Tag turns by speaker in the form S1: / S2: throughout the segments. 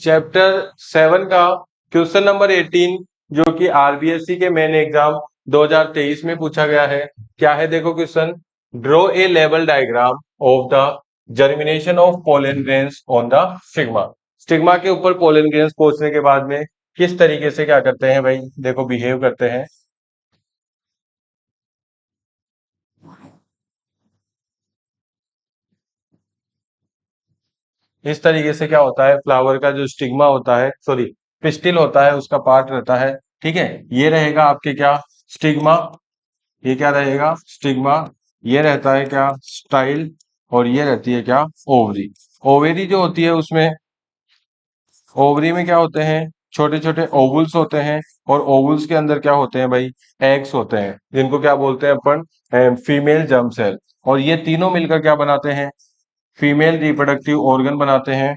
S1: Chapter 7 का question number 18 जो कि आरबीएससी के मेन एग्जाम 2023 में पूछा गया है। क्या है देखो question, draw a level diagram of the germination of pollen grains on the stigma. Stigma के ऊपर पोलन ग्रेन्स पहुंचने के बाद में किस तरीके से क्या करते हैं भाई, देखो बिहेव करते हैं। इस तरीके से क्या होता है, फ्लावर का जो स्टिग्मा होता है, सॉरी पिस्टिल होता है, उसका पार्ट रहता है, ठीक है। ये रहेगा आपके क्या, स्टिग्मा। ये क्या रहेगा, स्टिग्मा। ये रहता है क्या, स्टाइल। और ये रहती है क्या, ओवरी। ओवेरी जो होती है उसमें, ओवरी में क्या होते हैं, छोटे छोटे ओवुल्स होते हैं। और ओवुल्स के अंदर क्या होते हैं भाई, एग्स होते हैं, जिनको क्या बोलते हैं अपन, फीमेल जर्म सेल। और ये तीनों मिलकर क्या बनाते हैं, फीमेल रिप्रोडक्टिव ऑर्गन बनाते हैं,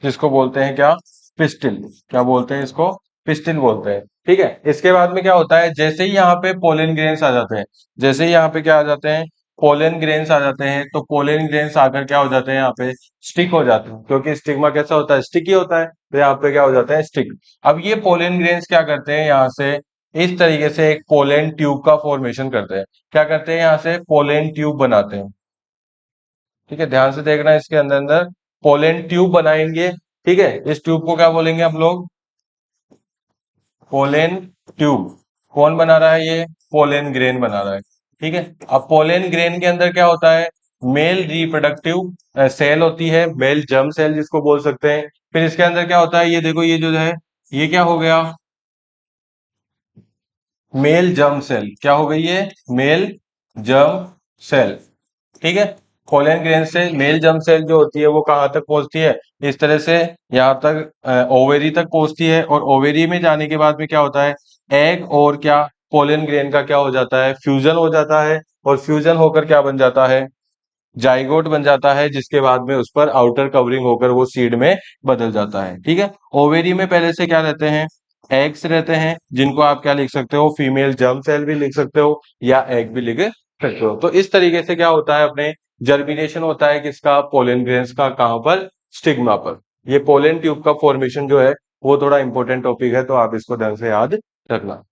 S1: जिसको बोलते हैं क्या, पिस्टिल। क्या बोलते हैं इसको, पिस्टिल बोलते हैं, ठीक है। इसके बाद में क्या होता है, जैसे ही यहाँ पे पोलन ग्रेन्स आ जाते हैं, जैसे ही यहाँ पे क्या आ जाते हैं, पोलन ग्रेन्स आ जाते हैं, तो पोलन ग्रेन्स आकर क्या हो जाते हैं, यहाँ पे स्टिक हो जाते हैं, क्योंकि स्टिग्मा कैसा होता है, स्टिकी होता है, तो यहाँ पे क्या हो जाता है, स्टिक। अब ये पोलन ग्रेन्स क्या करते हैं, यहाँ से इस तरीके से एक पोलन ट्यूब का फॉर्मेशन करते हैं। क्या करते हैं, यहाँ से पोलन ट्यूब बनाते हैं, ठीक है। ध्यान से देखना, इसके अंदर अंदर पोलन ट्यूब बनाएंगे, ठीक है। इस ट्यूब को क्या बोलेंगे हम लोग, पोलन ट्यूब। कौन बना रहा है, ये पोलन ग्रेन बना रहा है, ठीक है। अब पोलन ग्रेन के अंदर क्या होता है, मेल रिप्रोडक्टिव सेल होती है, मेल जर्म सेल जिसको बोल सकते हैं। फिर इसके अंदर क्या होता है, ये देखो, ये जो है, ये क्या हो गया, मेल जर्म सेल। क्या हो गई है, मेल जर्म सेल, ठीक है। पोलन ग्रेन से मेल जर्म सेल जो होती है वो कहाँ तक पहुंचती है, इस तरह से यहाँ तक ओवेरी तक पहुंचती है। और ओवेरी में जाने के बाद में क्या होता है, एग और क्या, पोलन ग्रेन का क्या हो जाता है, फ्यूजन हो जाता है। और फ्यूजन होकर क्या बन जाता है, जाइगोट बन जाता है, जिसके बाद में उस पर आउटर कवरिंग होकर वो सीड में बदल जाता है, ठीक है। ओवेरी में पहले से क्या रहते हैं, एग्स रहते हैं, जिनको आप क्या लिख सकते हो, फीमेल जर्म सेल भी लिख सकते हो, या एग भी लिख सकते हो। तो इस तरीके से क्या होता है, अपने जर्मिनेशन होता है किसका, पोलन ग्रेन्स का, कहां पर, स्टिग्मा पर। ये पोलन ट्यूब का फॉर्मेशन जो है वो थोड़ा इंपॉर्टेंट टॉपिक है, तो आप इसको ढंग से याद रखना।